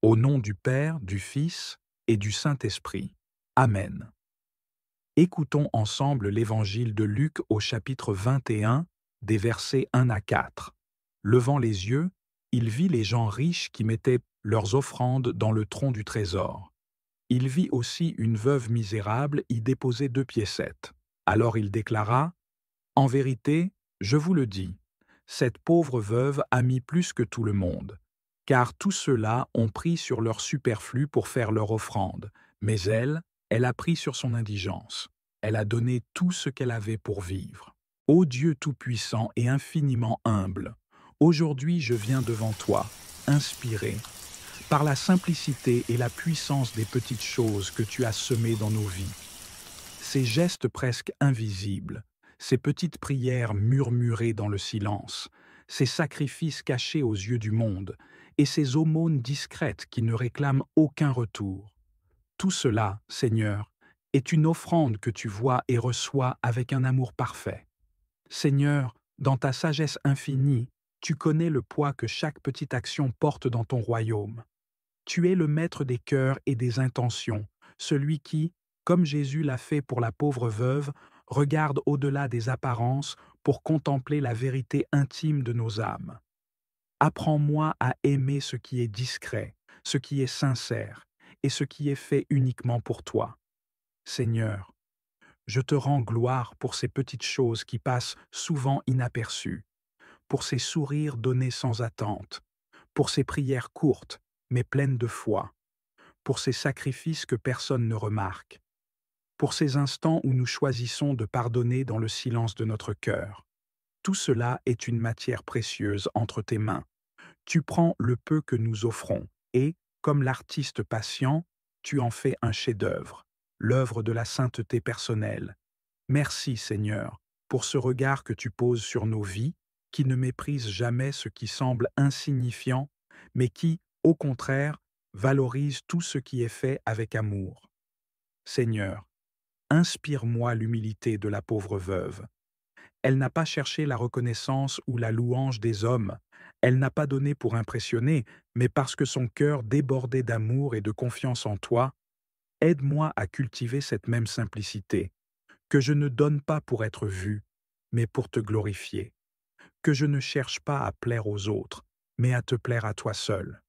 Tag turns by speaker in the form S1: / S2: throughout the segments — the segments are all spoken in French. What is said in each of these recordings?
S1: Au nom du Père, du Fils et du Saint-Esprit. Amen. Écoutons ensemble l'évangile de Luc au chapitre 21, des versets 1 à 4. Levant les yeux, il vit les gens riches qui mettaient leurs offrandes dans le tronc du trésor. Il vit aussi une veuve misérable y déposer 2 piécettes. Alors il déclara : « En vérité, je vous le dis, cette pauvre veuve a mis plus que tout le monde. Car tous ceux-là ont pris sur leur superflu pour faire leur offrande, mais elle a pris sur son indigence. Elle a donné tout ce qu'elle avait pour vivre. Ô Dieu tout-puissant et infiniment humble, aujourd'hui je viens devant toi, inspiré par la simplicité et la puissance des petites choses que tu as semées dans nos vies. Ces gestes presque invisibles, ces petites prières murmurées dans le silence, ces sacrifices cachés aux yeux du monde, et ces aumônes discrètes qui ne réclament aucun retour. Tout cela, Seigneur, est une offrande que tu vois et reçois avec un amour parfait. Seigneur, dans ta sagesse infinie, tu connais le poids que chaque petite action porte dans ton royaume. Tu es le maître des cœurs et des intentions, celui qui, comme Jésus l'a fait pour la pauvre veuve, regarde au-delà des apparences pour contempler la vérité intime de nos âmes. Apprends-moi à aimer ce qui est discret, ce qui est sincère et ce qui est fait uniquement pour toi. Seigneur, je te rends gloire pour ces petites choses qui passent souvent inaperçues, pour ces sourires donnés sans attente, pour ces prières courtes mais pleines de foi, pour ces sacrifices que personne ne remarque, pour ces instants où nous choisissons de pardonner dans le silence de notre cœur. Tout cela est une matière précieuse entre tes mains. Tu prends le peu que nous offrons et, comme l'artiste patient, tu en fais un chef-d'œuvre, l'œuvre de la sainteté personnelle. Merci, Seigneur, pour ce regard que tu poses sur nos vies, qui ne méprise jamais ce qui semble insignifiant, mais qui, au contraire, valorise tout ce qui est fait avec amour. Seigneur, inspire-moi l'humilité de la pauvre veuve. Elle n'a pas cherché la reconnaissance ou la louange des hommes. Elle n'a pas donné pour impressionner, mais parce que son cœur débordait d'amour et de confiance en toi. Aide-moi à cultiver cette même simplicité, que je ne donne pas pour être vu, mais pour te glorifier, que je ne cherche pas à plaire aux autres, mais à te plaire à toi seul.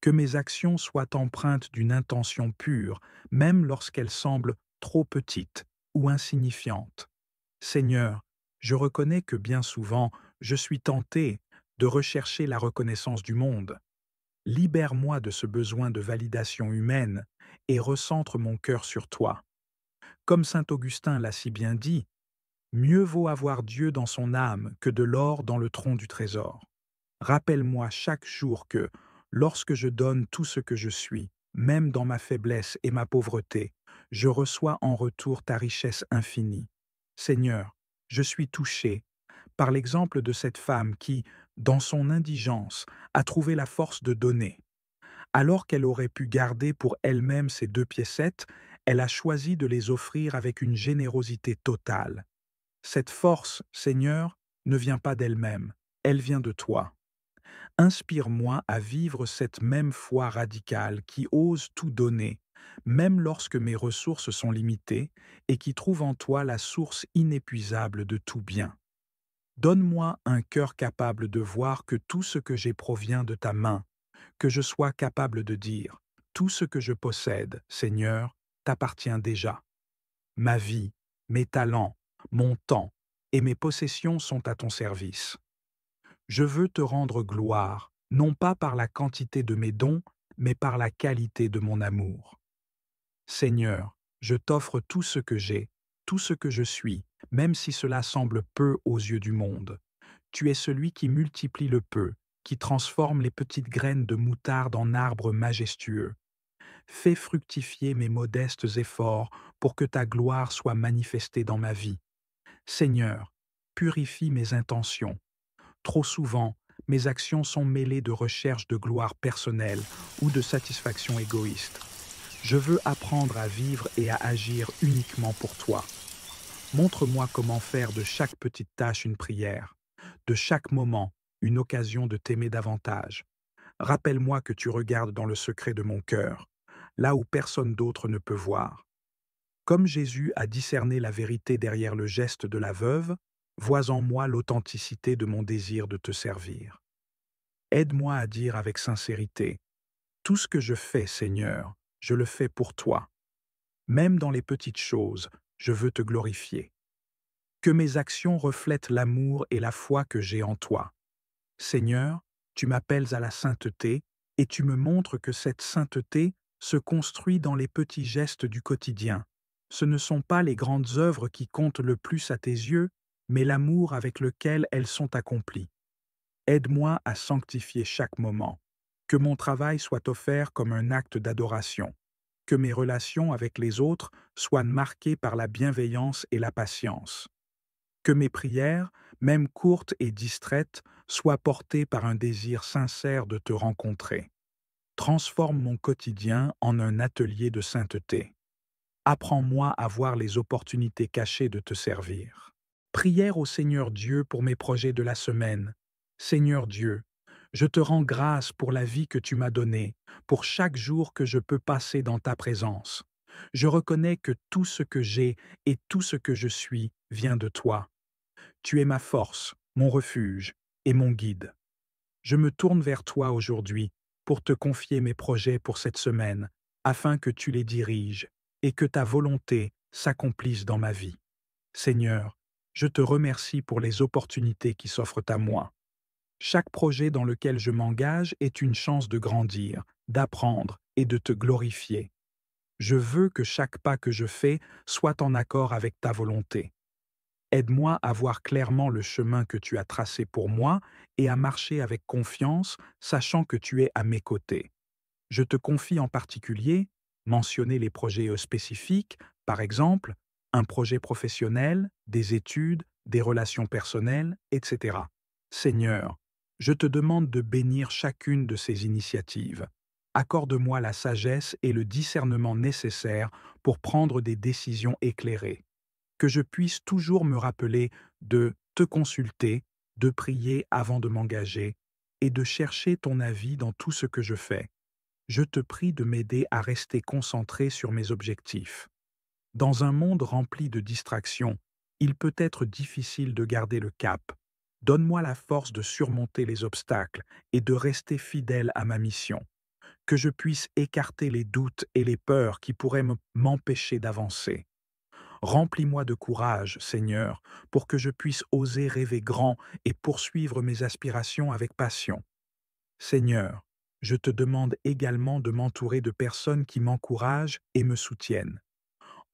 S1: Que mes actions soient empreintes d'une intention pure, même lorsqu'elles semblent trop petites ou insignifiantes. Seigneur, je reconnais que bien souvent, je suis tenté de rechercher la reconnaissance du monde. Libère-moi de ce besoin de validation humaine et recentre mon cœur sur toi. Comme saint Augustin l'a si bien dit, mieux vaut avoir Dieu dans son âme que de l'or dans le tronc du trésor. Rappelle-moi chaque jour que, lorsque je donne tout ce que je suis, même dans ma faiblesse et ma pauvreté, je reçois en retour ta richesse infinie. Seigneur, je suis touché par l'exemple de cette femme qui, dans son indigence, a trouvé la force de donner. Alors qu'elle aurait pu garder pour elle-même ces 2 piécettes, elle a choisi de les offrir avec une générosité totale. Cette force, Seigneur, ne vient pas d'elle-même, elle vient de toi. Inspire-moi à vivre cette même foi radicale qui ose tout donner, même lorsque mes ressources sont limitées, et qui trouve en toi la source inépuisable de tout bien. Donne-moi un cœur capable de voir que tout ce que j'ai provient de ta main, que je sois capable de dire : tout ce que je possède, Seigneur, t'appartient déjà. Ma vie, mes talents, mon temps et mes possessions sont à ton service. Je veux te rendre gloire, non pas par la quantité de mes dons, mais par la qualité de mon amour. Seigneur, je t'offre tout ce que j'ai, tout ce que je suis, même si cela semble peu aux yeux du monde. Tu es celui qui multiplie le peu, qui transforme les petites graines de moutarde en arbres majestueux. Fais fructifier mes modestes efforts pour que ta gloire soit manifestée dans ma vie. Seigneur, purifie mes intentions. Trop souvent, mes actions sont mêlées de recherche de gloire personnelle ou de satisfaction égoïste. Je veux apprendre à vivre et à agir uniquement pour toi. Montre-moi comment faire de chaque petite tâche une prière, de chaque moment une occasion de t'aimer davantage. Rappelle-moi que tu regardes dans le secret de mon cœur, là où personne d'autre ne peut voir. Comme Jésus a discerné la vérité derrière le geste de la veuve, vois en moi l'authenticité de mon désir de te servir. Aide-moi à dire avec sincérité, tout ce que je fais, Seigneur, je le fais pour toi. Même dans les petites choses, je veux te glorifier. Que mes actions reflètent l'amour et la foi que j'ai en toi. Seigneur, tu m'appelles à la sainteté et tu me montres que cette sainteté se construit dans les petits gestes du quotidien. Ce ne sont pas les grandes œuvres qui comptent le plus à tes yeux, mais l'amour avec lequel elles sont accomplies. Aide-moi à sanctifier chaque moment. Que mon travail soit offert comme un acte d'adoration. Que mes relations avec les autres soient marquées par la bienveillance et la patience. Que mes prières, même courtes et distraites, soient portées par un désir sincère de te rencontrer. Transforme mon quotidien en un atelier de sainteté. Apprends-moi à voir les opportunités cachées de te servir. Prière au Seigneur Dieu pour mes projets de la semaine. Seigneur Dieu, je te rends grâce pour la vie que tu m'as donnée, pour chaque jour que je peux passer dans ta présence. Je reconnais que tout ce que j'ai et tout ce que je suis vient de toi. Tu es ma force, mon refuge et mon guide. Je me tourne vers toi aujourd'hui pour te confier mes projets pour cette semaine, afin que tu les diriges et que ta volonté s'accomplisse dans ma vie. Seigneur, je te remercie pour les opportunités qui s'offrent à moi. Chaque projet dans lequel je m'engage est une chance de grandir, d'apprendre et de te glorifier. Je veux que chaque pas que je fais soit en accord avec ta volonté. Aide-moi à voir clairement le chemin que tu as tracé pour moi et à marcher avec confiance, sachant que tu es à mes côtés. Je te confie en particulier mentionner les projets spécifiques, par exemple, un projet professionnel, des études, des relations personnelles, etc. Seigneur, je te demande de bénir chacune de ces initiatives. Accorde-moi la sagesse et le discernement nécessaires pour prendre des décisions éclairées. Que je puisse toujours me rappeler de te consulter, de prier avant de m'engager et de chercher ton avis dans tout ce que je fais. Je te prie de m'aider à rester concentré sur mes objectifs. Dans un monde rempli de distractions, il peut être difficile de garder le cap. Donne-moi la force de surmonter les obstacles et de rester fidèle à ma mission. Que je puisse écarter les doutes et les peurs qui pourraient m'empêcher d'avancer. Remplis-moi de courage, Seigneur, pour que je puisse oser rêver grand et poursuivre mes aspirations avec passion. Seigneur, je te demande également de m'entourer de personnes qui m'encouragent et me soutiennent.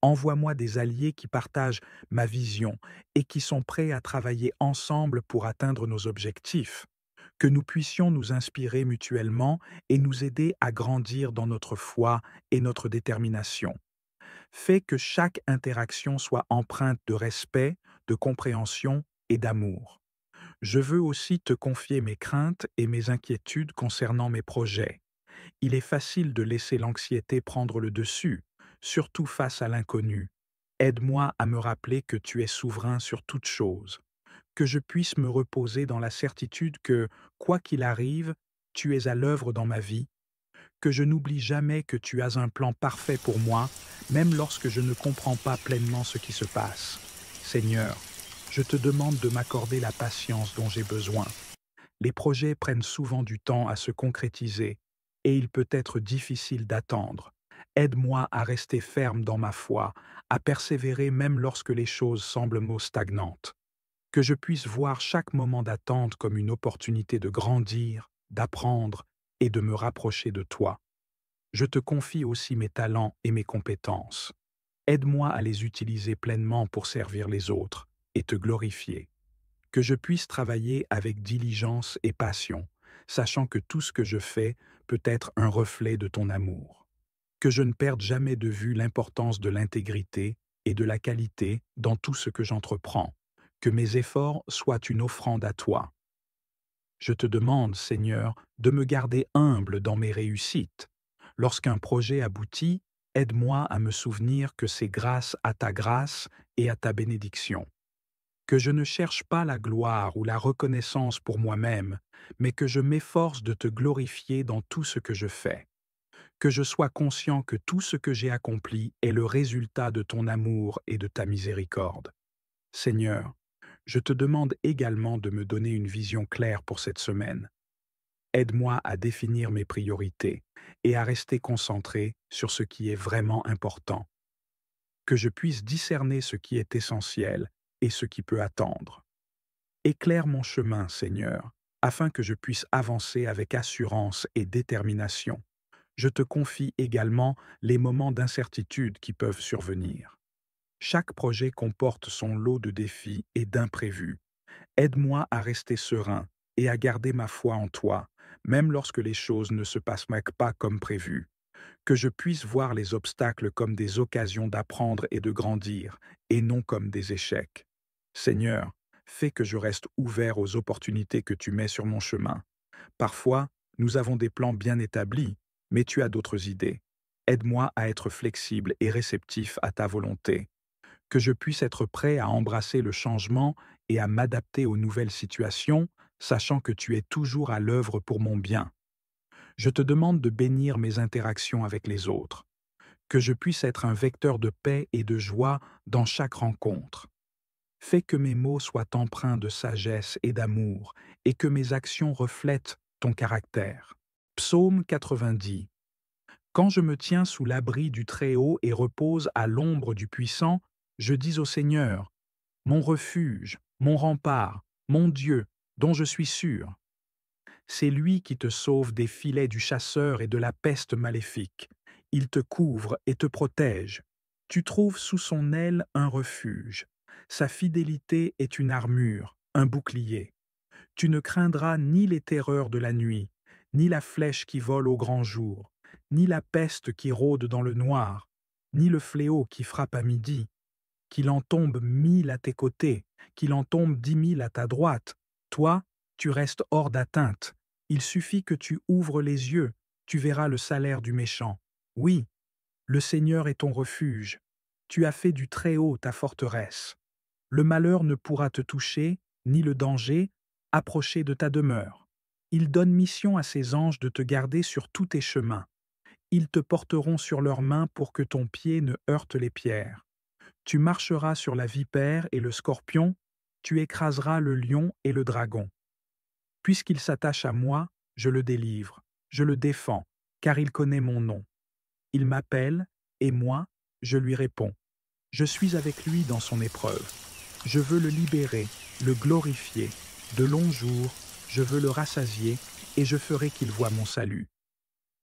S1: Envoie-moi des alliés qui partagent ma vision et qui sont prêts à travailler ensemble pour atteindre nos objectifs. Que nous puissions nous inspirer mutuellement et nous aider à grandir dans notre foi et notre détermination. Fais que chaque interaction soit empreinte de respect, de compréhension et d'amour. Je veux aussi te confier mes craintes et mes inquiétudes concernant mes projets. Il est facile de laisser l'anxiété prendre le dessus, surtout face à l'inconnu. Aide-moi à me rappeler que tu es souverain sur toute chose, que je puisse me reposer dans la certitude que, quoi qu'il arrive, tu es à l'œuvre dans ma vie, que je n'oublie jamais que tu as un plan parfait pour moi, même lorsque je ne comprends pas pleinement ce qui se passe. Seigneur, je te demande de m'accorder la patience dont j'ai besoin. Les projets prennent souvent du temps à se concrétiser et il peut être difficile d'attendre. Aide-moi à rester ferme dans ma foi, à persévérer même lorsque les choses semblent stagnantes. Que je puisse voir chaque moment d'attente comme une opportunité de grandir, d'apprendre et de me rapprocher de toi. Je te confie aussi mes talents et mes compétences. Aide-moi à les utiliser pleinement pour servir les autres et te glorifier. Que je puisse travailler avec diligence et passion, sachant que tout ce que je fais peut être un reflet de ton amour. Que je ne perde jamais de vue l'importance de l'intégrité et de la qualité dans tout ce que j'entreprends. Que mes efforts soient une offrande à toi. Je te demande, Seigneur, de me garder humble dans mes réussites. Lorsqu'un projet aboutit, aide-moi à me souvenir que c'est grâce à ta grâce et à ta bénédiction. que je ne cherche pas la gloire ou la reconnaissance pour moi-même, mais que je m'efforce de te glorifier dans tout ce que je fais. Que je sois conscient que tout ce que j'ai accompli est le résultat de ton amour et de ta miséricorde. Seigneur, je te demande également de me donner une vision claire pour cette semaine. Aide-moi à définir mes priorités et à rester concentré sur ce qui est vraiment important. Que je puisse discerner ce qui est essentiel et ce qui peut attendre. Éclaire mon chemin, Seigneur, afin que je puisse avancer avec assurance et détermination. Je te confie également les moments d'incertitude qui peuvent survenir. Chaque projet comporte son lot de défis et d'imprévus. Aide-moi à rester serein et à garder ma foi en toi, même lorsque les choses ne se passent pas comme prévu. Que je puisse voir les obstacles comme des occasions d'apprendre et de grandir, et non comme des échecs. Seigneur, fais que je reste ouvert aux opportunités que tu mets sur mon chemin. Parfois, nous avons des plans bien établis, mais tu as d'autres idées. Aide-moi à être flexible et réceptif à ta volonté. Que je puisse être prêt à embrasser le changement et à m'adapter aux nouvelles situations, sachant que tu es toujours à l'œuvre pour mon bien. Je te demande de bénir mes interactions avec les autres, que je puisse être un vecteur de paix et de joie dans chaque rencontre. Fais que mes mots soient empreints de sagesse et d'amour, et que mes actions reflètent ton caractère. Psaume 90. Quand je me tiens sous l'abri du Très-Haut et repose à l'ombre du Puissant, je dis au Seigneur, mon refuge, mon rempart, mon Dieu, dont je suis sûr. C'est lui qui te sauve des filets du chasseur et de la peste maléfique. Il te couvre et te protège. Tu trouves sous son aile un refuge. Sa fidélité est une armure, un bouclier. Tu ne craindras ni les terreurs de la nuit, ni la flèche qui vole au grand jour, ni la peste qui rôde dans le noir, ni le fléau qui frappe à midi. Qu'il en tombe 1000 à tes côtés, qu'il en tombe 10 000 à ta droite. Toi, tu restes hors d'atteinte. Il suffit que tu ouvres les yeux, tu verras le salaire du méchant. Oui, le Seigneur est ton refuge. Tu as fait du Très-Haut ta forteresse. Le malheur ne pourra te toucher, ni le danger, approcher de ta demeure. Il donne mission à ses anges de te garder sur tous tes chemins. Ils te porteront sur leurs mains pour que ton pied ne heurte les pierres. Tu marcheras sur la vipère et le scorpion, tu écraseras le lion et le dragon. Puisqu'il s'attache à moi, je le délivre, je le défends, car il connaît mon nom. Il m'appelle, et moi, je lui réponds. Je suis avec lui dans son épreuve. Je veux le libérer, le glorifier. De longs jours, je veux le rassasier, et je ferai qu'il voie mon salut.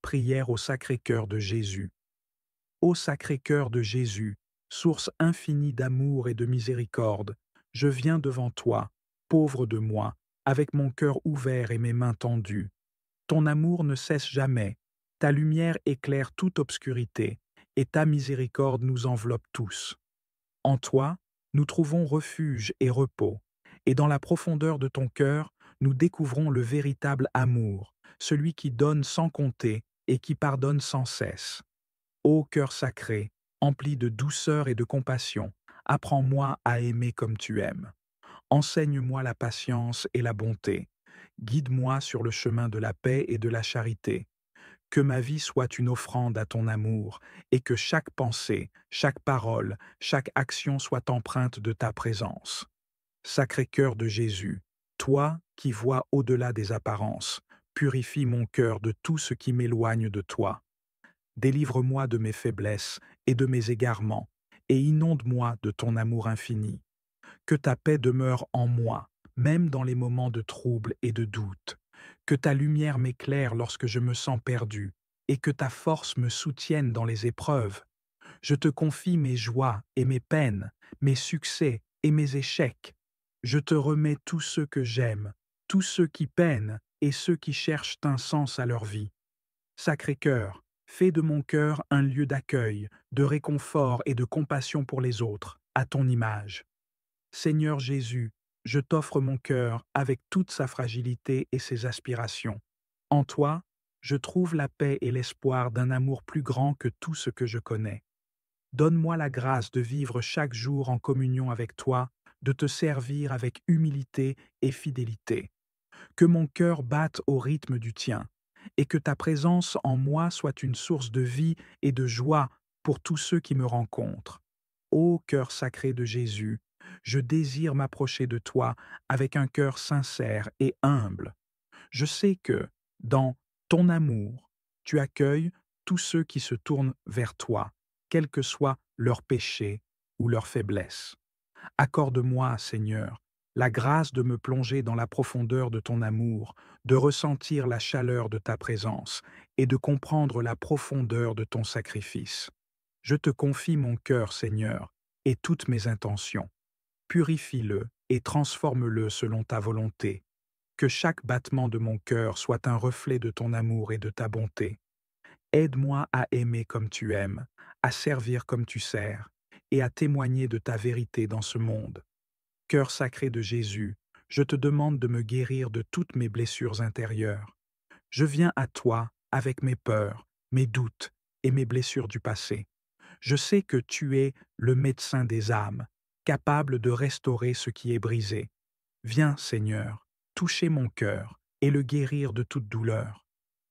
S1: Prière au Sacré-Cœur de Jésus. Ô Sacré-Cœur de Jésus, source infinie d'amour et de miséricorde, je viens devant toi, pauvre de moi, avec mon cœur ouvert et mes mains tendues. Ton amour ne cesse jamais, ta lumière éclaire toute obscurité, et ta miséricorde nous enveloppe tous. En toi, nous trouvons refuge et repos, et dans la profondeur de ton cœur, nous découvrons le véritable amour, celui qui donne sans compter et qui pardonne sans cesse. Ô cœur sacré, empli de douceur et de compassion, apprends-moi à aimer comme tu aimes. Enseigne-moi la patience et la bonté. Guide-moi sur le chemin de la paix et de la charité. Que ma vie soit une offrande à ton amour, et que chaque pensée, chaque parole, chaque action soit empreinte de ta présence. Sacré-Cœur de Jésus, toi qui vois au-delà des apparences, purifie mon cœur de tout ce qui m'éloigne de toi. Délivre-moi de mes faiblesses et de mes égarements, et inonde-moi de ton amour infini. Que ta paix demeure en moi, même dans les moments de trouble et de doute. Que ta lumière m'éclaire lorsque je me sens perdu, et que ta force me soutienne dans les épreuves. Je te confie mes joies et mes peines, mes succès et mes échecs. Je te remets tous ceux que j'aime, tous ceux qui peinent et ceux qui cherchent un sens à leur vie. Sacré-Cœur, fais de mon cœur un lieu d'accueil, de réconfort et de compassion pour les autres, à ton image. Seigneur Jésus, je t'offre mon cœur avec toute sa fragilité et ses aspirations. En toi, je trouve la paix et l'espoir d'un amour plus grand que tout ce que je connais. Donne-moi la grâce de vivre chaque jour en communion avec toi, de te servir avec humilité et fidélité. Que mon cœur batte au rythme du tien, et que ta présence en moi soit une source de vie et de joie pour tous ceux qui me rencontrent. Ô cœur sacré de Jésus, je désire m'approcher de toi avec un cœur sincère et humble. Je sais que, dans ton amour, tu accueilles tous ceux qui se tournent vers toi, quels que soient leurs péchés ou leurs faiblesses. Accorde-moi, Seigneur, la grâce de me plonger dans la profondeur de ton amour, de ressentir la chaleur de ta présence et de comprendre la profondeur de ton sacrifice. Je te confie mon cœur, Seigneur, et toutes mes intentions. Purifie-le et transforme-le selon ta volonté. Que chaque battement de mon cœur soit un reflet de ton amour et de ta bonté. Aide-moi à aimer comme tu aimes, à servir comme tu sers, et à témoigner de ta vérité dans ce monde. Cœur sacré de Jésus, je te demande de me guérir de toutes mes blessures intérieures. Je viens à toi avec mes peurs, mes doutes et mes blessures du passé. Je sais que tu es le médecin des âmes, capable de restaurer ce qui est brisé. Viens, Seigneur, toucher mon cœur et le guérir de toute douleur.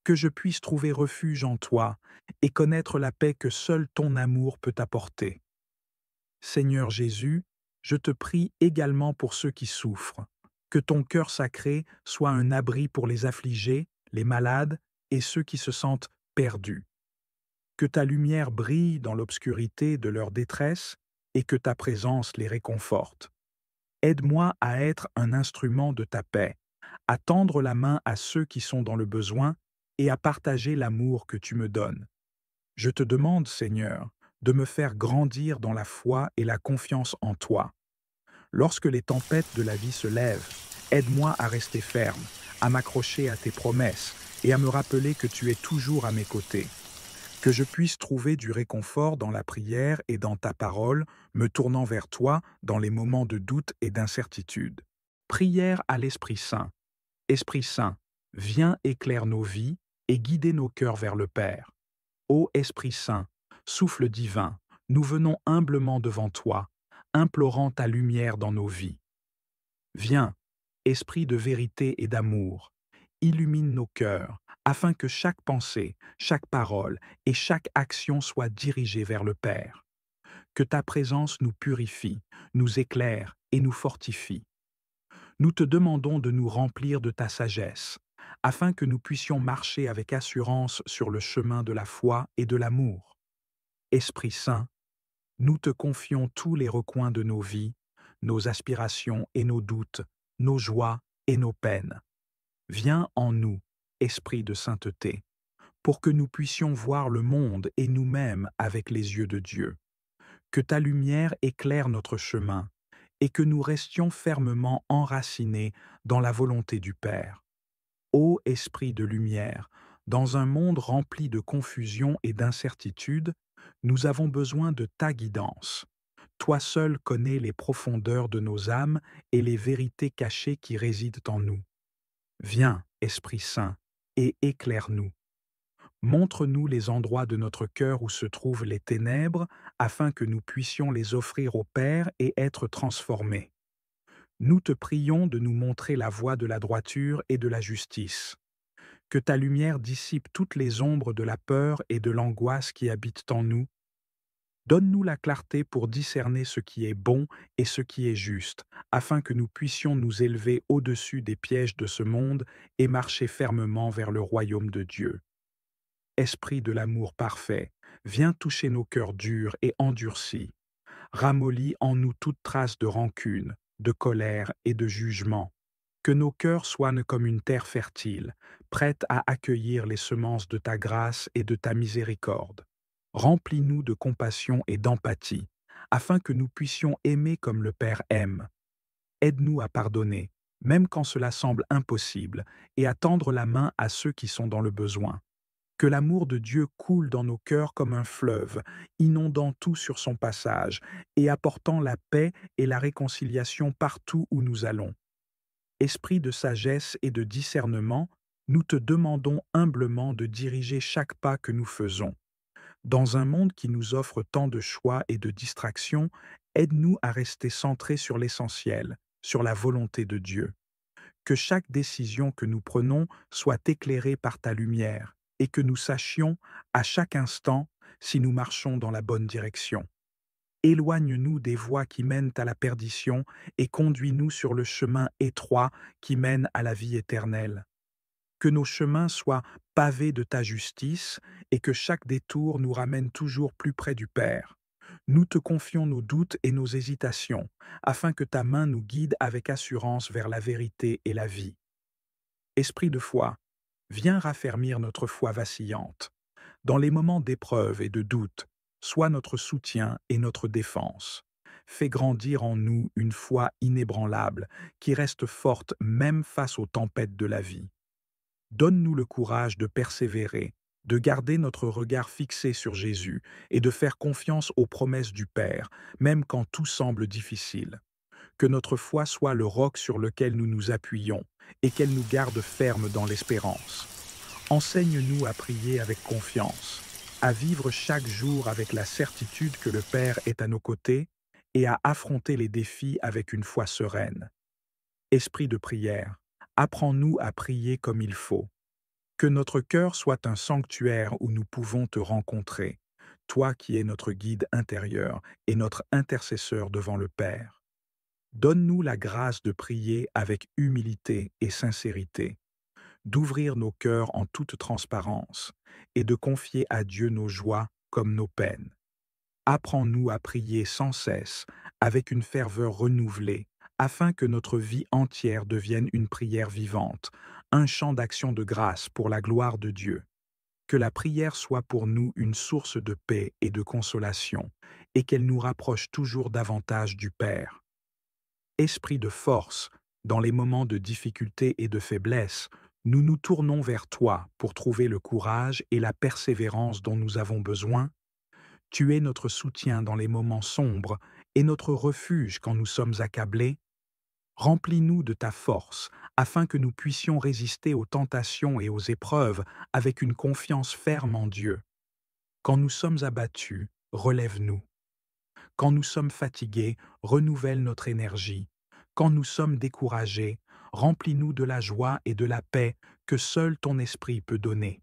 S1: Que je puisse trouver refuge en toi et connaître la paix que seul ton amour peut apporter. Seigneur Jésus, je te prie également pour ceux qui souffrent. Que ton cœur sacré soit un abri pour les affligés, les malades et ceux qui se sentent perdus. Que ta lumière brille dans l'obscurité de leur détresse et que ta présence les réconforte. Aide-moi à être un instrument de ta paix, à tendre la main à ceux qui sont dans le besoin et à partager l'amour que tu me donnes. Je te demande, Seigneur, de me faire grandir dans la foi et la confiance en toi. Lorsque les tempêtes de la vie se lèvent, aide-moi à rester ferme, à m'accrocher à tes promesses et à me rappeler que tu es toujours à mes côtés. Que je puisse trouver du réconfort dans la prière et dans ta parole, me tournant vers toi dans les moments de doute et d'incertitude. Prière à l'Esprit Saint. Esprit Saint, viens éclaire nos vies et guider nos cœurs vers le Père. Ô Esprit Saint, souffle divin, nous venons humblement devant toi, implorant ta lumière dans nos vies. Viens, Esprit de vérité et d'amour, illumine nos cœurs, afin que chaque pensée, chaque parole et chaque action soit dirigée vers le Père. Que ta présence nous purifie, nous éclaire et nous fortifie. Nous te demandons de nous remplir de ta sagesse, afin que nous puissions marcher avec assurance sur le chemin de la foi et de l'amour. Esprit Saint, nous te confions tous les recoins de nos vies, nos aspirations et nos doutes, nos joies et nos peines. Viens en nous, Esprit de sainteté, pour que nous puissions voir le monde et nous-mêmes avec les yeux de Dieu. Que ta lumière éclaire notre chemin et que nous restions fermement enracinés dans la volonté du Père. Ô Esprit de lumière, dans un monde rempli de confusion et d'incertitude, nous avons besoin de ta guidance. Toi seul connais les profondeurs de nos âmes et les vérités cachées qui résident en nous. Viens, Esprit Saint, et éclaire-nous. Montre-nous les endroits de notre cœur où se trouvent les ténèbres, afin que nous puissions les offrir au Père et être transformés. Nous te prions de nous montrer la voie de la droiture et de la justice. Que ta lumière dissipe toutes les ombres de la peur et de l'angoisse qui habitent en nous. Donne-nous la clarté pour discerner ce qui est bon et ce qui est juste, afin que nous puissions nous élever au-dessus des pièges de ce monde et marcher fermement vers le royaume de Dieu. Esprit de l'amour parfait, viens toucher nos cœurs durs et endurcis. Ramollis en nous toute trace de rancune, de colère et de jugement. Que nos cœurs soient comme une terre fertile, prête à accueillir les semences de ta grâce et de ta miséricorde. Remplis-nous de compassion et d'empathie, afin que nous puissions aimer comme le Père aime. Aide-nous à pardonner, même quand cela semble impossible, et à tendre la main à ceux qui sont dans le besoin. Que l'amour de Dieu coule dans nos cœurs comme un fleuve, inondant tout sur son passage et apportant la paix et la réconciliation partout où nous allons. Esprit de sagesse et de discernement, nous te demandons humblement de diriger chaque pas que nous faisons. Dans un monde qui nous offre tant de choix et de distractions, Aide-nous à rester centrés sur l'essentiel, sur la volonté de Dieu. Que chaque décision que nous prenons soit éclairée par ta lumière et que nous sachions à chaque instant si nous marchons dans la bonne direction. Éloigne-nous des voies qui mènent à la perdition et conduis-nous sur le chemin étroit qui mène à la vie éternelle. Que nos chemins soient pavés de ta justice et que chaque détour nous ramène toujours plus près du Père. Nous te confions nos doutes et nos hésitations, afin que ta main nous guide avec assurance vers la vérité et la vie. Esprit de foi, viens raffermir notre foi vacillante. Dans les moments d'épreuve et de doute, sois notre soutien et notre défense. Fais grandir en nous une foi inébranlable qui reste forte même face aux tempêtes de la vie. Donne-nous le courage de persévérer, de garder notre regard fixé sur Jésus et de faire confiance aux promesses du Père, même quand tout semble difficile. Que notre foi soit le roc sur lequel nous nous appuyons et qu'elle nous garde fermes dans l'espérance. Enseigne-nous à prier avec confiance, à vivre chaque jour avec la certitude que le Père est à nos côtés et à affronter les défis avec une foi sereine. Esprit de prière, apprends-nous à prier comme il faut. Que notre cœur soit un sanctuaire où nous pouvons te rencontrer, toi qui es notre guide intérieur et notre intercesseur devant le Père. Donne-nous la grâce de prier avec humilité et sincérité, d'ouvrir nos cœurs en toute transparence et de confier à Dieu nos joies comme nos peines. Apprends-nous à prier sans cesse, avec une ferveur renouvelée, afin que notre vie entière devienne une prière vivante, un chant d'action de grâce pour la gloire de Dieu. Que la prière soit pour nous une source de paix et de consolation, et qu'elle nous rapproche toujours davantage du Père. Esprit de force, dans les moments de difficulté et de faiblesse, nous nous tournons vers toi pour trouver le courage et la persévérance dont nous avons besoin. Tu es notre soutien dans les moments sombres et notre refuge quand nous sommes accablés. Remplis-nous de ta force, afin que nous puissions résister aux tentations et aux épreuves avec une confiance ferme en Dieu. Quand nous sommes abattus, relève-nous. Quand nous sommes fatigués, renouvelle notre énergie. Quand nous sommes découragés, remplis-nous de la joie et de la paix que seul ton esprit peut donner.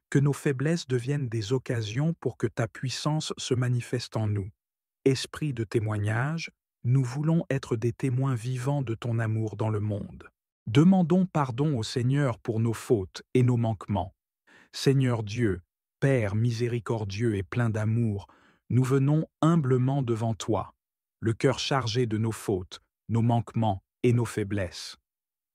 S1: Que nos faiblesses deviennent des occasions pour que ta puissance se manifeste en nous. Esprit de témoignage, nous voulons être des témoins vivants de ton amour dans le monde. Demandons pardon au Seigneur pour nos fautes et nos manquements. Seigneur Dieu, Père miséricordieux et plein d'amour, nous venons humblement devant toi, le cœur chargé de nos fautes, nos manquements et nos faiblesses.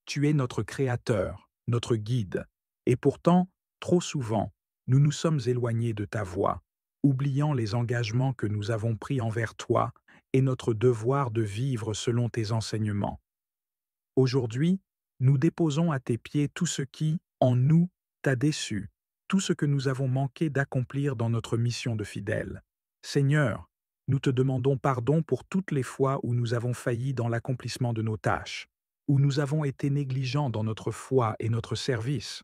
S1: Tu es notre Créateur, notre guide, et pourtant, trop souvent, nous nous sommes éloignés de ta voie, oubliant les engagements que nous avons pris envers toi et notre devoir de vivre selon tes enseignements. Aujourd'hui, nous déposons à tes pieds tout ce qui, en nous, t'a déçu, tout ce que nous avons manqué d'accomplir dans notre mission de fidèle. Seigneur, nous te demandons pardon pour toutes les fois où nous avons failli dans l'accomplissement de nos tâches, où nous avons été négligents dans notre foi et notre service.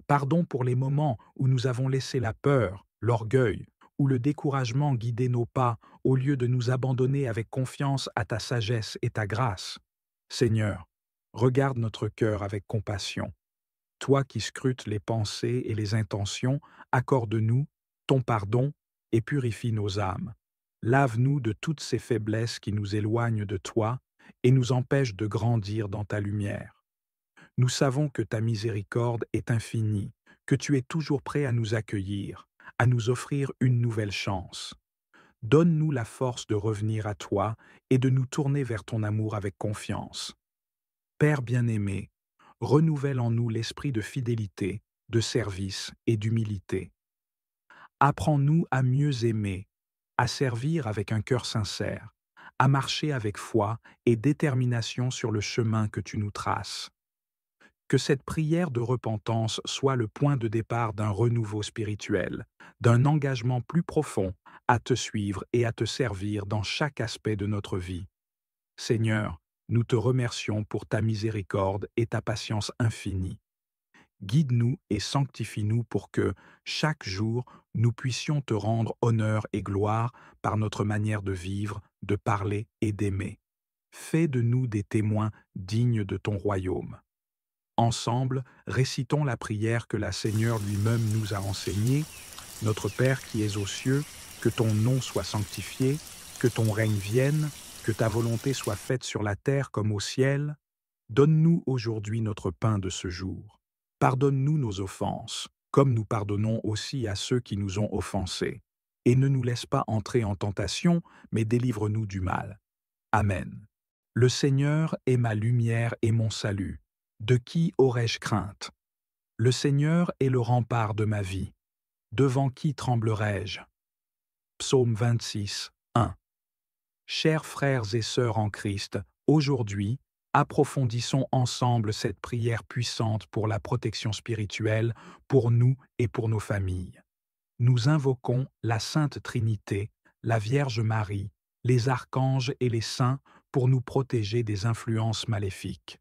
S1: Pardon pour les moments où nous avons laissé la peur, l'orgueil ou le découragement guider nos pas au lieu de nous abandonner avec confiance à ta sagesse et ta grâce. Seigneur, regarde notre cœur avec compassion. Toi qui scrutes les pensées et les intentions, accorde-nous ton pardon et purifie nos âmes. Lave-nous de toutes ces faiblesses qui nous éloignent de toi et nous empêchent de grandir dans ta lumière. Nous savons que ta miséricorde est infinie, que tu es toujours prêt à nous accueillir, à nous offrir une nouvelle chance. Donne-nous la force de revenir à toi et de nous tourner vers ton amour avec confiance. Père bien-aimé, renouvelle en nous l'esprit de fidélité, de service et d'humilité. Apprends-nous à mieux aimer, à servir avec un cœur sincère, à marcher avec foi et détermination sur le chemin que tu nous traces. Que cette prière de repentance soit le point de départ d'un renouveau spirituel, d'un engagement plus profond à te suivre et à te servir dans chaque aspect de notre vie. Seigneur, nous te remercions pour ta miséricorde et ta patience infinie. Guide-nous et sanctifie-nous pour que, chaque jour, nous puissions te rendre honneur et gloire par notre manière de vivre, de parler et d'aimer. Fais de nous des témoins dignes de ton royaume. Ensemble, récitons la prière que la Seigneur lui-même nous a enseignée. Notre Père qui es aux cieux, que ton nom soit sanctifié, que ton règne vienne, que ta volonté soit faite sur la terre comme au ciel. Donne-nous aujourd'hui notre pain de ce jour. Pardonne-nous nos offenses, comme nous pardonnons aussi à ceux qui nous ont offensés. Et ne nous laisse pas entrer en tentation, mais délivre-nous du mal. Amen. Le Seigneur est ma lumière et mon salut. De qui aurais-je crainte? Le Seigneur est le rempart de ma vie. Devant qui tremblerai-je? Psaume 26, 1. Chers frères et sœurs en Christ, aujourd'hui, approfondissons ensemble cette prière puissante pour la protection spirituelle, pour nous et pour nos familles. Nous invoquons la Sainte Trinité, la Vierge Marie, les archanges et les saints pour nous protéger des influences maléfiques.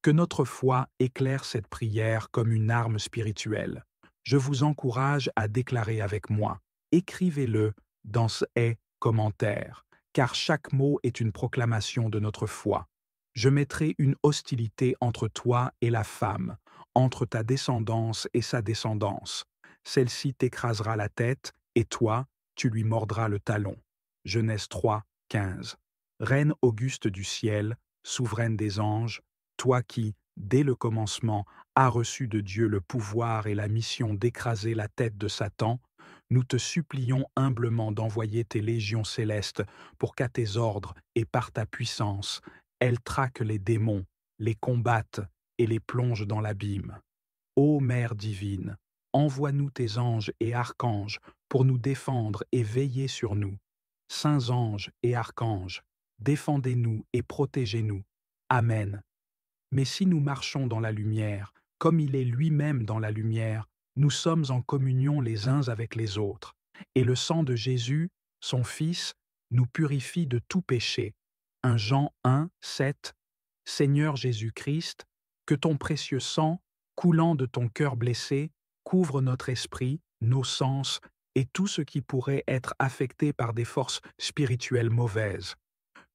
S1: Que notre foi éclaire cette prière comme une arme spirituelle. Je vous encourage à déclarer avec moi. Écrivez-le dans ces commentaires, car chaque mot est une proclamation de notre foi. Je mettrai une hostilité entre toi et la femme, entre ta descendance et sa descendance. Celle-ci t'écrasera la tête, et toi, tu lui mordras le talon. Genèse 3, 15. Reine auguste du ciel, souveraine des anges, toi qui, dès le commencement, as reçu de Dieu le pouvoir et la mission d'écraser la tête de Satan, nous te supplions humblement d'envoyer tes légions célestes pour qu'à tes ordres et par ta puissance, elles traquent les démons, les combattent et les plongent dans l'abîme. Ô Mère divine, envoie-nous tes anges et archanges pour nous défendre et veiller sur nous. Saints anges et archanges, défendez-nous et protégez-nous. Amen. Mais si nous marchons dans la lumière, comme il est lui-même dans la lumière, nous sommes en communion les uns avec les autres, et le sang de Jésus, son Fils, nous purifie de tout péché. 1 Jean 1, 7. Seigneur Jésus-Christ, que ton précieux sang, coulant de ton cœur blessé, couvre notre esprit, nos sens et tout ce qui pourrait être affecté par des forces spirituelles mauvaises.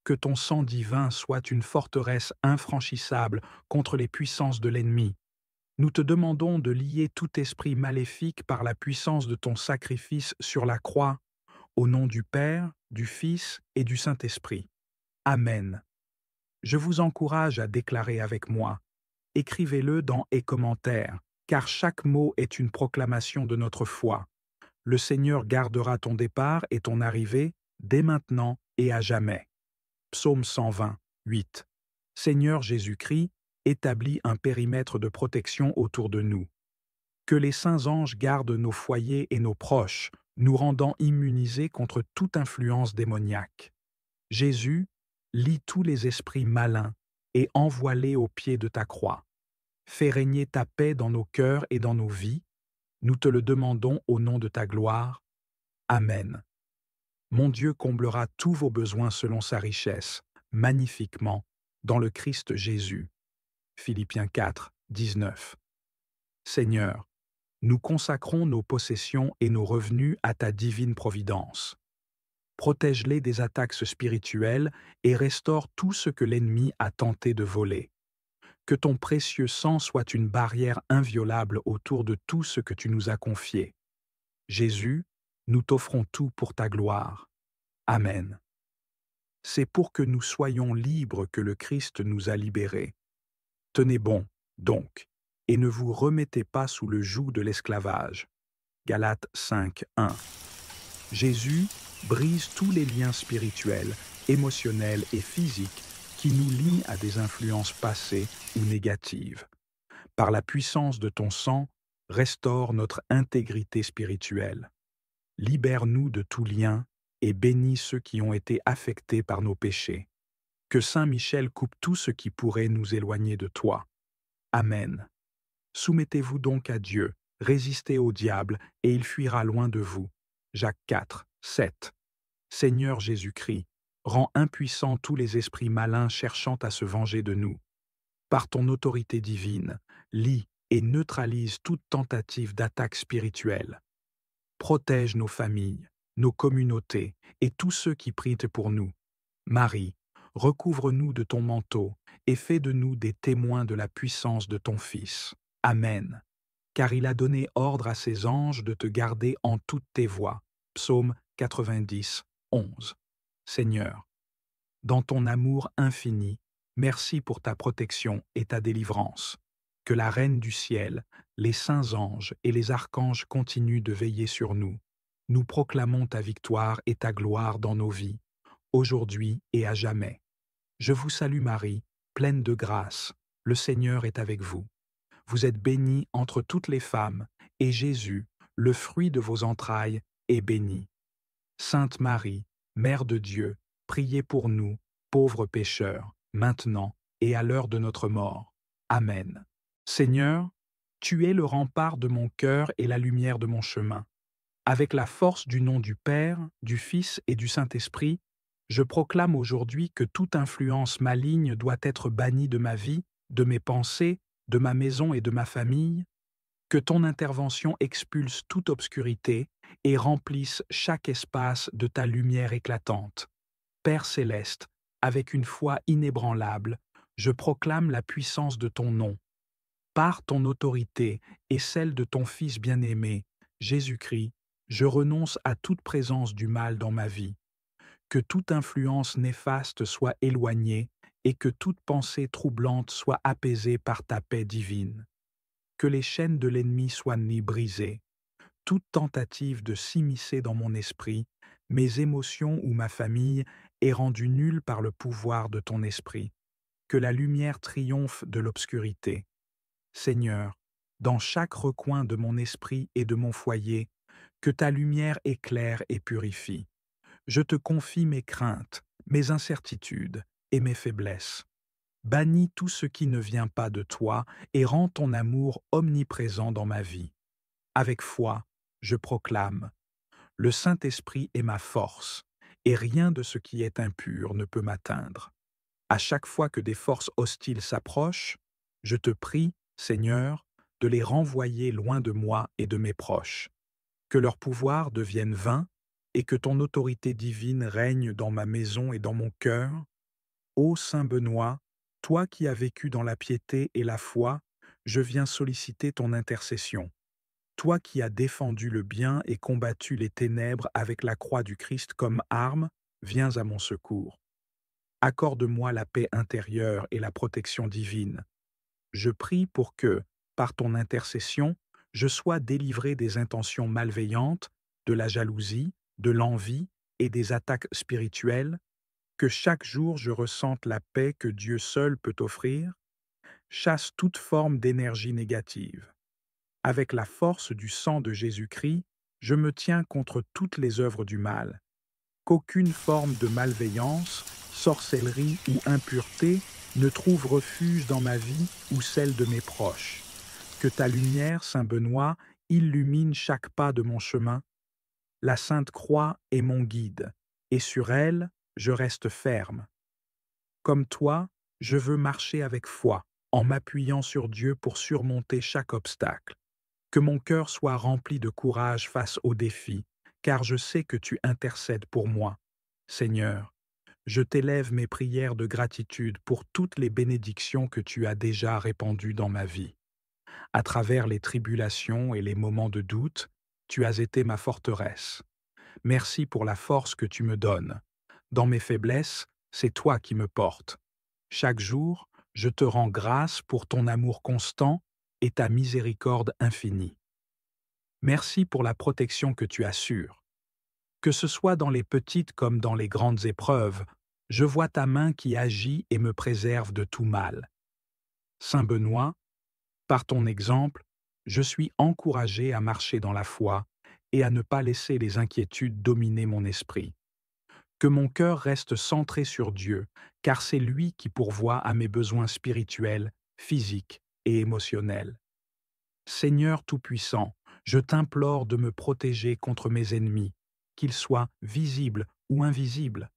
S1: Que ton sang divin soit une forteresse infranchissable contre les puissances de l'ennemi. Nous te demandons de lier tout esprit maléfique par la puissance de ton sacrifice sur la croix, au nom du Père, du Fils et du Saint-Esprit. Amen. Je vous encourage à déclarer avec moi. Écrivez-le dans les commentaires, car chaque mot est une proclamation de notre foi. Le Seigneur gardera ton départ et ton arrivée dès maintenant et à jamais. Psaume 120, 8. Seigneur Jésus-Christ, établis un périmètre de protection autour de nous. Que les saints anges gardent nos foyers et nos proches, nous rendant immunisés contre toute influence démoniaque. Jésus, lie tous les esprits malins et envoie-les au pied de ta croix. Fais régner ta paix dans nos cœurs et dans nos vies. Nous te le demandons au nom de ta gloire. Amen. Mon Dieu comblera tous vos besoins selon sa richesse, magnifiquement, dans le Christ Jésus. Philippiens 4, 19. Seigneur, nous consacrons nos possessions et nos revenus à ta divine providence. Protège-les des attaques spirituelles et restaure tout ce que l'ennemi a tenté de voler. Que ton précieux sang soit une barrière inviolable autour de tout ce que tu nous as confié. Jésus, nous t'offrons tout pour ta gloire. Amen. C'est pour que nous soyons libres que le Christ nous a libérés. Tenez bon, donc, et ne vous remettez pas sous le joug de l'esclavage. Galates 5, 1. Jésus brise tous les liens spirituels, émotionnels et physiques qui nous lient à des influences passées ou négatives. Par la puissance de ton sang, restaure notre intégrité spirituelle. Libère-nous de tout lien et bénis ceux qui ont été affectés par nos péchés. Que Saint Michel coupe tout ce qui pourrait nous éloigner de toi. Amen. Soumettez-vous donc à Dieu, résistez au diable, et il fuira loin de vous. Jacques 4, 7. Seigneur Jésus-Christ, rends impuissants tous les esprits malins cherchant à se venger de nous. Par ton autorité divine, lie et neutralise toute tentative d'attaque spirituelle. Protège nos familles, nos communautés et tous ceux qui prient pour nous. Marie, recouvre-nous de ton manteau et fais de nous des témoins de la puissance de ton Fils. Amen. Car il a donné ordre à ses anges de te garder en toutes tes voies. Psaume 90, 11. Seigneur, dans ton amour infini, merci pour ta protection et ta délivrance. Que la Reine du ciel, les saints anges et les archanges continuent de veiller sur nous. Nous proclamons ta victoire et ta gloire dans nos vies, aujourd'hui et à jamais. Je vous salue Marie, pleine de grâce, le Seigneur est avec vous. Vous êtes bénie entre toutes les femmes, et Jésus, le fruit de vos entrailles, est béni. Sainte Marie, Mère de Dieu, priez pour nous, pauvres pécheurs, maintenant et à l'heure de notre mort. Amen. Seigneur, tu es le rempart de mon cœur et la lumière de mon chemin. Avec la force du nom du Père, du Fils et du Saint-Esprit, je proclame aujourd'hui que toute influence maligne doit être bannie de ma vie, de mes pensées, de ma maison et de ma famille, que ton intervention expulse toute obscurité et remplisse chaque espace de ta lumière éclatante. Père céleste, avec une foi inébranlable, je proclame la puissance de ton nom. Par ton autorité et celle de ton Fils bien-aimé, Jésus-Christ, je renonce à toute présence du mal dans ma vie. Que toute influence néfaste soit éloignée et que toute pensée troublante soit apaisée par ta paix divine. Que les chaînes de l'ennemi soient brisées. Toute tentative de s'immiscer dans mon esprit, mes émotions ou ma famille est rendue nulle par le pouvoir de ton esprit. Que la lumière triomphe de l'obscurité. Seigneur, dans chaque recoin de mon esprit et de mon foyer, que ta lumière éclaire et purifie. Je te confie mes craintes, mes incertitudes et mes faiblesses. Bannis tout ce qui ne vient pas de toi et rends ton amour omniprésent dans ma vie. Avec foi, je proclame: le Saint-Esprit est ma force, et rien de ce qui est impur ne peut m'atteindre. À chaque fois que des forces hostiles s'approchent, je te prie, Seigneur, de les renvoyer loin de moi et de mes proches. Que leur pouvoir devienne vain et que ton autorité divine règne dans ma maison et dans mon cœur. Ô Saint Benoît, toi qui as vécu dans la piété et la foi, je viens solliciter ton intercession. Toi qui as défendu le bien et combattu les ténèbres avec la croix du Christ comme arme, viens à mon secours. Accorde-moi la paix intérieure et la protection divine. Je prie pour que, par ton intercession, je sois délivré des intentions malveillantes, de la jalousie, de l'envie et des attaques spirituelles, que chaque jour je ressente la paix que Dieu seul peut offrir, chasse toute forme d'énergie négative. Avec la force du sang de Jésus-Christ, je me tiens contre toutes les œuvres du mal. Qu'aucune forme de malveillance, sorcellerie ou impureté ne trouve refuge dans ma vie ou celle de mes proches. Que ta lumière, Saint Benoît, illumine chaque pas de mon chemin. La Sainte Croix est mon guide, et sur elle, je reste ferme. Comme toi, je veux marcher avec foi, en m'appuyant sur Dieu pour surmonter chaque obstacle. Que mon cœur soit rempli de courage face aux défis, car je sais que tu intercèdes pour moi. Seigneur, je t'élève mes prières de gratitude pour toutes les bénédictions que tu as déjà répandues dans ma vie. À travers les tribulations et les moments de doute, tu as été ma forteresse. Merci pour la force que tu me donnes. Dans mes faiblesses, c'est toi qui me portes. Chaque jour, je te rends grâce pour ton amour constant et ta miséricorde infinie. Merci pour la protection que tu assures. Que ce soit dans les petites comme dans les grandes épreuves, je vois ta main qui agit et me préserve de tout mal. Saint Benoît, par ton exemple, je suis encouragé à marcher dans la foi et à ne pas laisser les inquiétudes dominer mon esprit. Que mon cœur reste centré sur Dieu, car c'est lui qui pourvoit à mes besoins spirituels, physiques et émotionnels. Seigneur Tout-Puissant, je t'implore de me protéger contre mes ennemis, qu'ils soient visibles ou invisibles.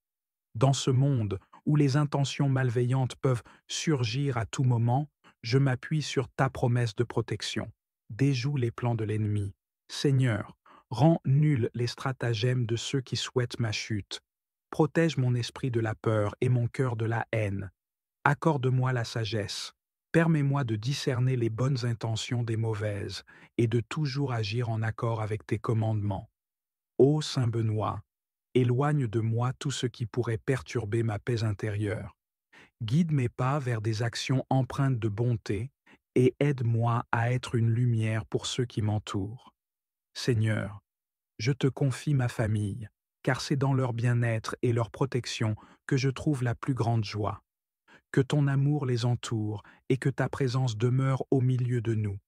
S1: Dans ce monde où les intentions malveillantes peuvent surgir à tout moment, je m'appuie sur ta promesse de protection. Déjoue les plans de l'ennemi. Seigneur, rends nuls les stratagèmes de ceux qui souhaitent ma chute. Protège mon esprit de la peur et mon cœur de la haine. Accorde-moi la sagesse. Permets-moi de discerner les bonnes intentions des mauvaises et de toujours agir en accord avec tes commandements. Ô Saint Benoît, éloigne de moi tout ce qui pourrait perturber ma paix intérieure. Guide mes pas vers des actions empreintes de bonté et aide-moi à être une lumière pour ceux qui m'entourent. Seigneur, je te confie ma famille, car c'est dans leur bien-être et leur protection que je trouve la plus grande joie. Que ton amour les entoure et que ta présence demeure au milieu de nous.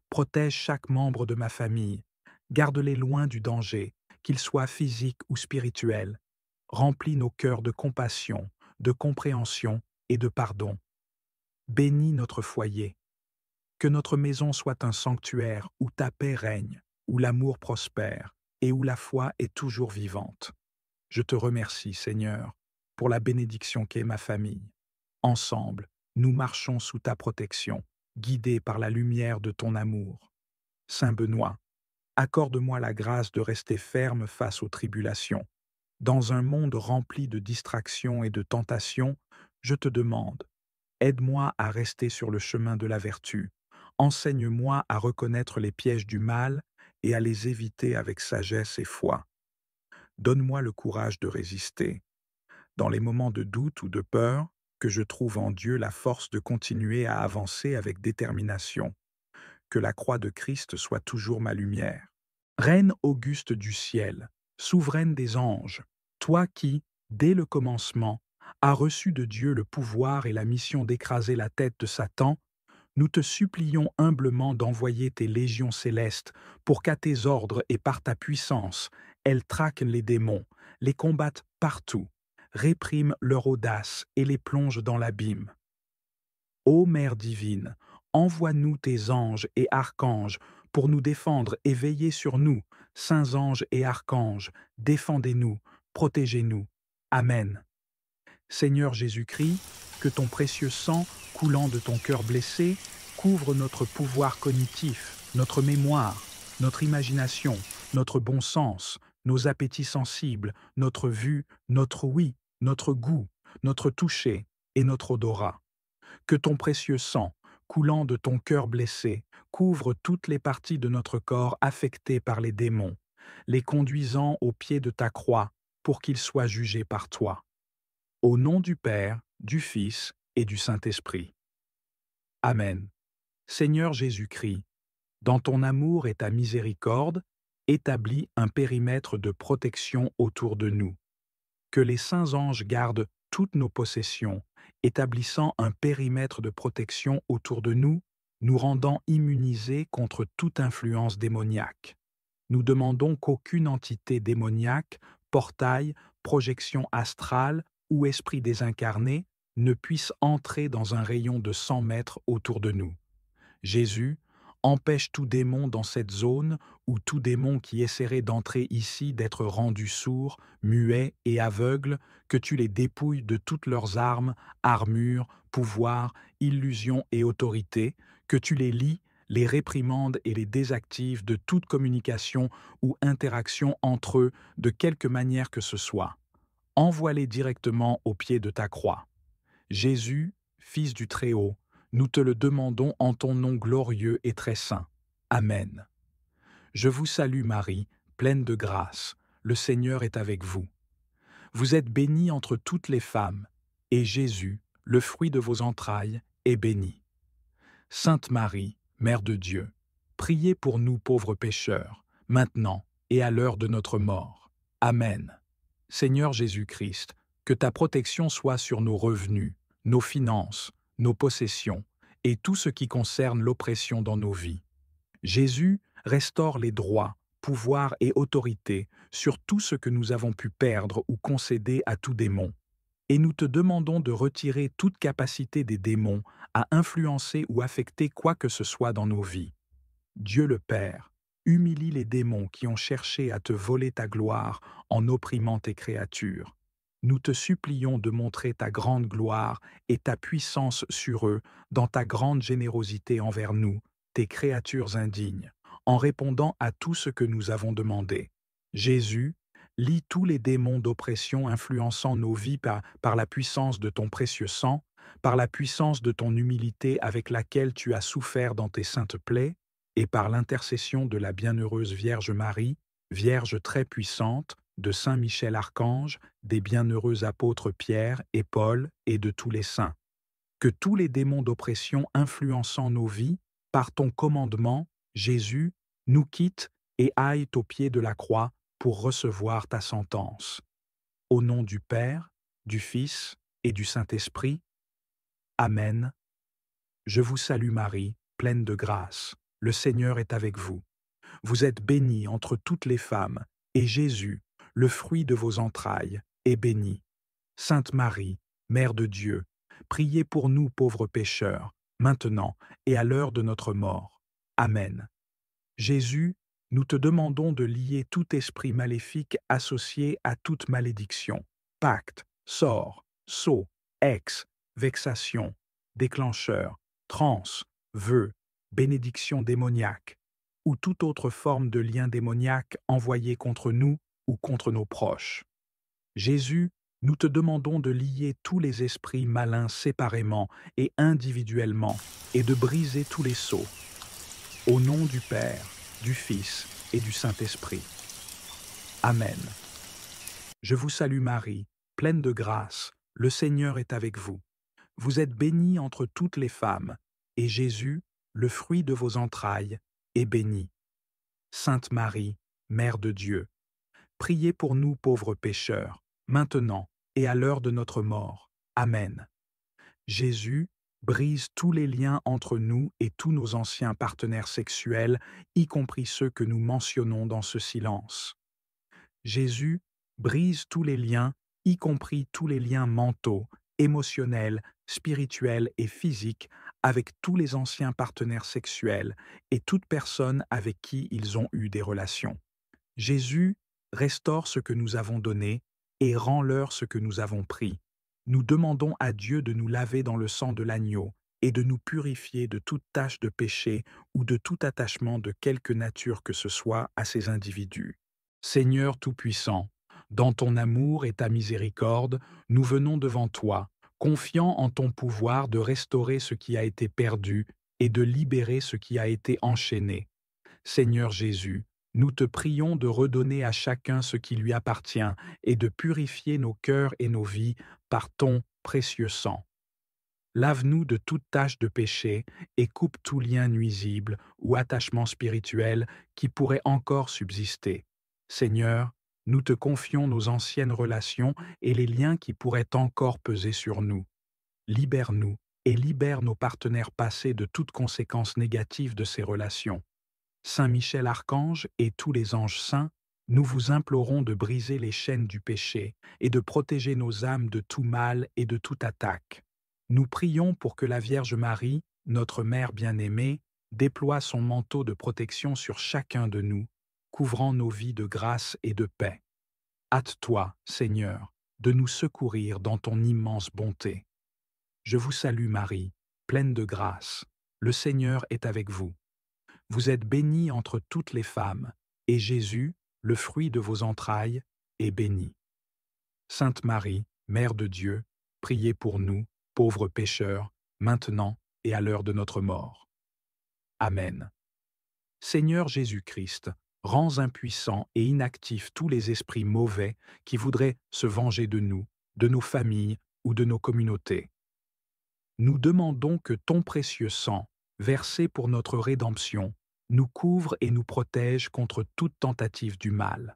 S1: Protège chaque membre de ma famille, garde-les loin du danger, qu'il soit physique ou spirituel. Remplis nos cœurs de compassion, de compréhension et de pardon. Bénis notre foyer. Que notre maison soit un sanctuaire où ta paix règne, où l'amour prospère et où la foi est toujours vivante. Je te remercie, Seigneur, pour la bénédiction qu'est ma famille. Ensemble, nous marchons sous ta protection, guidés par la lumière de ton amour. Saint Benoît, accorde-moi la grâce de rester ferme face aux tribulations. Dans un monde rempli de distractions et de tentations, je te demande, aide-moi à rester sur le chemin de la vertu. Enseigne-moi à reconnaître les pièges du mal et à les éviter avec sagesse et foi. Donne-moi le courage de résister. Dans les moments de doute ou de peur, que je trouve en Dieu la force de continuer à avancer avec détermination. Que la croix de Christ soit toujours ma lumière. Reine auguste du ciel, souveraine des anges, toi qui, dès le commencement, as reçu de Dieu le pouvoir et la mission d'écraser la tête de Satan, nous te supplions humblement d'envoyer tes légions célestes pour qu'à tes ordres et par ta puissance, elles traquent les démons, les combattent partout, répriment leur audace et les plongent dans l'abîme. Ô Mère divine, envoie-nous tes anges et archanges pour nous défendre et veiller sur nous, saints anges et archanges, défendez-nous, protégez-nous. Amen. Seigneur Jésus-Christ, que ton précieux sang, coulant de ton cœur blessé, couvre notre pouvoir cognitif, notre mémoire, notre imagination, notre bon sens, nos appétits sensibles, notre vue, notre ouïe, notre goût, notre toucher et notre odorat. Que ton précieux sang, coulant de ton cœur blessé, couvre toutes les parties de notre corps affectées par les démons, les conduisant au pied de ta croix pour qu'ils soient jugés par toi. Au nom du Père, du Fils et du Saint-Esprit. Amen. Seigneur Jésus-Christ, dans ton amour et ta miséricorde, établis un périmètre de protection autour de nous. Que les saints anges gardent toutes nos possessions, établissant un périmètre de protection autour de nous, nous rendant immunisés contre toute influence démoniaque. Nous demandons qu'aucune entité démoniaque, portail, projection astrale ou esprit désincarné ne puisse entrer dans un rayon de 100 mètres autour de nous. Jésus, empêche tout démon dans cette zone ou tout démon qui essaierait d'entrer ici d'être rendu sourd, muet et aveugle, que tu les dépouilles de toutes leurs armes, armures, pouvoirs, illusions et autorités, que tu les lies, les réprimandes et les désactives de toute communication ou interaction entre eux de quelque manière que ce soit. Envoie-les directement au pied de ta croix. Jésus, Fils du Très-Haut, nous te le demandons en ton nom glorieux et très saint. Amen. Je vous salue Marie, pleine de grâce, le Seigneur est avec vous. Vous êtes bénie entre toutes les femmes, et Jésus, le fruit de vos entrailles, est béni. Sainte Marie, Mère de Dieu, priez pour nous pauvres pécheurs, maintenant et à l'heure de notre mort. Amen. Seigneur Jésus-Christ, que ta protection soit sur nos revenus, nos finances, nos possessions et tout ce qui concerne l'oppression dans nos vies. Jésus restaure les droits, pouvoirs et autorités sur tout ce que nous avons pu perdre ou concéder à tout démon. Et nous te demandons de retirer toute capacité des démons à influencer ou affecter quoi que ce soit dans nos vies. Dieu le Père, humilie les démons qui ont cherché à te voler ta gloire en opprimant tes créatures. nous te supplions de montrer ta grande gloire et ta puissance sur eux dans ta grande générosité envers nous, tes créatures indignes, en répondant à tout ce que nous avons demandé. Jésus, lie tous les démons d'oppression influençant nos vies par la puissance de ton précieux sang, par la puissance de ton humilité avec laquelle tu as souffert dans tes saintes plaies, et par l'intercession de la bienheureuse Vierge Marie, Vierge très puissante, de Saint Michel Archange, des bienheureux apôtres Pierre et Paul et de tous les saints. Que tous les démons d'oppression influençant nos vies, par ton commandement, Jésus, nous quittent et aillent au pied de la croix pour recevoir ta sentence. Au nom du Père, du Fils et du Saint-Esprit. Amen. Je vous salue Marie, pleine de grâce. Le Seigneur est avec vous. Vous êtes bénie entre toutes les femmes, et Jésus, le fruit de vos entrailles, est béni. Sainte Marie, Mère de Dieu, priez pour nous pauvres pécheurs, maintenant et à l'heure de notre mort. Amen. Jésus, nous te demandons de lier tout esprit maléfique associé à toute malédiction, pacte, sort, sceau, ex, vexation, déclencheur, transe, vœu, bénédiction démoniaque, ou toute autre forme de lien démoniaque envoyé contre nous ou contre nos proches. Jésus, nous te demandons de lier tous les esprits malins séparément et individuellement et de briser tous les sceaux. Au nom du Père, du Fils et du Saint-Esprit. Amen. Je vous salue Marie, pleine de grâce, le Seigneur est avec vous. Vous êtes bénie entre toutes les femmes, et Jésus, le fruit de vos entrailles, est béni. Sainte Marie, Mère de Dieu, priez pour nous pauvres pécheurs, maintenant et à l'heure de notre mort. Amen. Jésus, brise tous les liens entre nous et tous nos anciens partenaires sexuels, y compris ceux que nous mentionnons dans ce silence. Jésus, brise tous les liens, y compris tous les liens mentaux, émotionnels, spirituels et physiques avec tous les anciens partenaires sexuels et toute personne avec qui ils ont eu des relations. Jésus, restaure ce que nous avons donné et rends-leur ce que nous avons pris. Nous demandons à Dieu de nous laver dans le sang de l'agneau et de nous purifier de toute tache de péché ou de tout attachement de quelque nature que ce soit à ces individus. Seigneur Tout-Puissant, dans ton amour et ta miséricorde, nous venons devant toi, confiants en ton pouvoir de restaurer ce qui a été perdu et de libérer ce qui a été enchaîné. Seigneur Jésus, nous te prions de redonner à chacun ce qui lui appartient et de purifier nos cœurs et nos vies par ton précieux sang. Lave-nous de toute tache de péché et coupe tout lien nuisible ou attachement spirituel qui pourrait encore subsister. Seigneur, nous te confions nos anciennes relations et les liens qui pourraient encore peser sur nous. Libère-nous et libère nos partenaires passés de toute conséquence négative de ces relations. Saint Michel Archange et tous les anges saints, nous vous implorons de briser les chaînes du péché et de protéger nos âmes de tout mal et de toute attaque. Nous prions pour que la Vierge Marie, notre Mère bien-aimée, déploie son manteau de protection sur chacun de nous, couvrant nos vies de grâce et de paix. Hâte-toi, Seigneur, de nous secourir dans ton immense bonté. Je vous salue Marie, pleine de grâce. Le Seigneur est avec vous. Vous êtes bénie entre toutes les femmes, et Jésus, le fruit de vos entrailles, est béni. Sainte Marie, Mère de Dieu, priez pour nous, pauvres pécheurs, maintenant et à l'heure de notre mort. Amen. Seigneur Jésus-Christ, rends impuissants et inactifs tous les esprits mauvais qui voudraient se venger de nous, de nos familles ou de nos communautés. Nous demandons que ton précieux sang, versé pour notre rédemption, nous couvre et nous protège contre toute tentative du mal.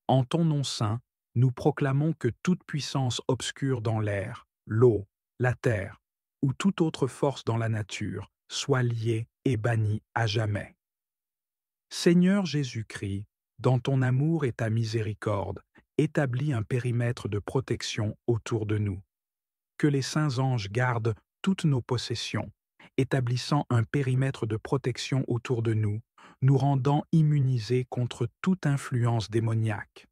S1: En ton nom saint, nous proclamons que toute puissance obscure dans l'air, l'eau, la terre, ou toute autre force dans la nature, soit liée et bannie à jamais. Seigneur Jésus-Christ, dans ton amour et ta miséricorde, établis un périmètre de protection autour de nous. Que les saints anges gardent toutes nos possessions, établissant un périmètre de protection autour de nous, nous rendant immunisés contre toute influence démoniaque.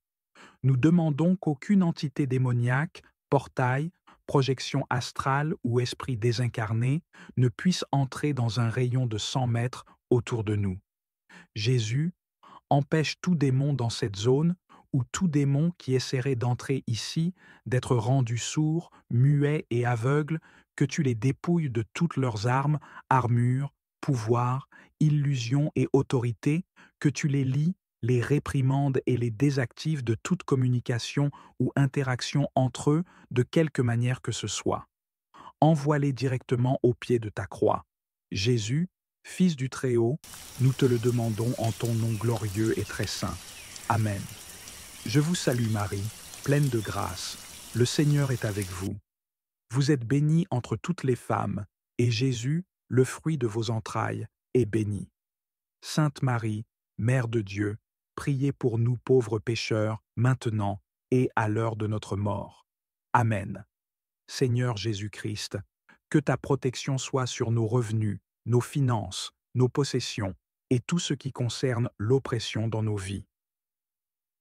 S1: Nous demandons qu'aucune entité démoniaque, portail, projection astrale ou esprit désincarné ne puisse entrer dans un rayon de 100 mètres autour de nous. Jésus, empêche tout démon dans cette zone ou tout démon qui essaierait d'entrer ici, d'être rendu sourd, muet et aveugle, que tu les dépouilles de toutes leurs armes, armures, pouvoirs, illusions et autorités, que tu les lies, les réprimandes et les désactives de toute communication ou interaction entre eux de quelque manière que ce soit. Envoie-les directement au pied de ta croix. Jésus, Fils du Très-Haut, nous te le demandons en ton nom glorieux et très saint. Amen. Je vous salue Marie, pleine de grâce. Le Seigneur est avec vous. Vous êtes bénie entre toutes les femmes, et Jésus, le fruit de vos entrailles, est béni. Sainte Marie, Mère de Dieu, priez pour nous pauvres pécheurs, maintenant et à l'heure de notre mort. Amen. Seigneur Jésus-Christ, que ta protection soit sur nos revenus, nos finances, nos possessions et tout ce qui concerne l'oppression dans nos vies.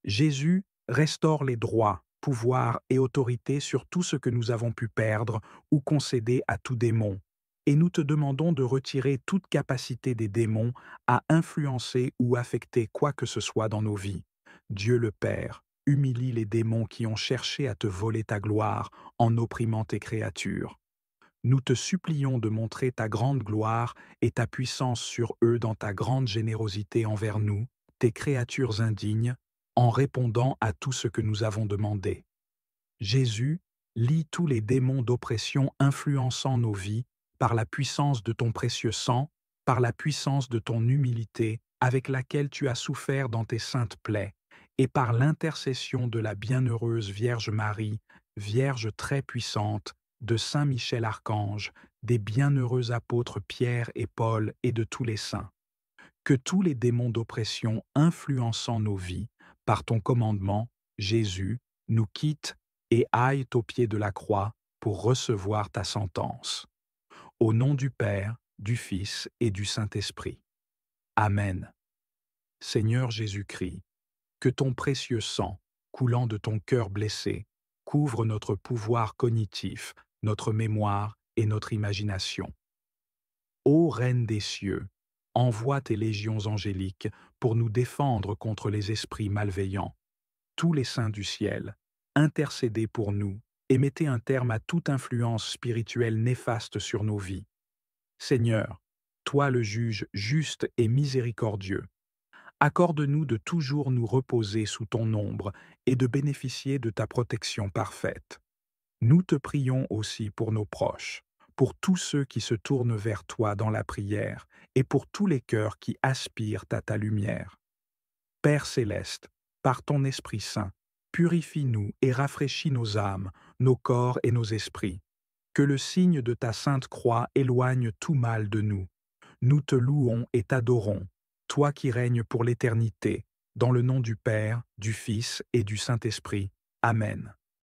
S1: Jésus restaure les droits, pouvoirs et autorités sur tout ce que nous avons pu perdre ou concéder à tout démon, et nous te demandons de retirer toute capacité des démons à influencer ou affecter quoi que ce soit dans nos vies. Dieu le Père, humilie les démons qui ont cherché à te voler ta gloire en opprimant tes créatures. Nous te supplions de montrer ta grande gloire et ta puissance sur eux dans ta grande générosité envers nous, tes créatures indignes, en répondant à tout ce que nous avons demandé. Jésus, lie tous les démons d'oppression influençant nos vies par la puissance de ton précieux sang, par la puissance de ton humilité avec laquelle tu as souffert dans tes saintes plaies, et par l'intercession de la bienheureuse Vierge Marie, Vierge très puissante, de Saint Michel Archange, des bienheureux apôtres Pierre et Paul et de tous les saints. Que tous les démons d'oppression influençant nos vies, par ton commandement, Jésus, nous quittent et aillent au pied de la croix pour recevoir ta sentence. Au nom du Père, du Fils et du Saint-Esprit. Amen. Seigneur Jésus-Christ, que ton précieux sang, coulant de ton cœur blessé, couvre notre pouvoir cognitif, notre mémoire et notre imagination. Ô Reine des cieux, envoie tes légions angéliques pour nous défendre contre les esprits malveillants. Tous les saints du ciel, intercédez pour nous et mettez un terme à toute influence spirituelle néfaste sur nos vies. Seigneur, toi le juge juste et miséricordieux, accorde-nous de toujours nous reposer sous ton ombre et de bénéficier de ta protection parfaite. Nous te prions aussi pour nos proches, pour tous ceux qui se tournent vers toi dans la prière et pour tous les cœurs qui aspirent à ta lumière. Père céleste, par ton Esprit Saint, purifie-nous et rafraîchis nos âmes, nos corps et nos esprits. Que le signe de ta sainte croix éloigne tout mal de nous. Nous te louons et t'adorons, toi qui règnes pour l'éternité, dans le nom du Père, du Fils et du Saint-Esprit. Amen.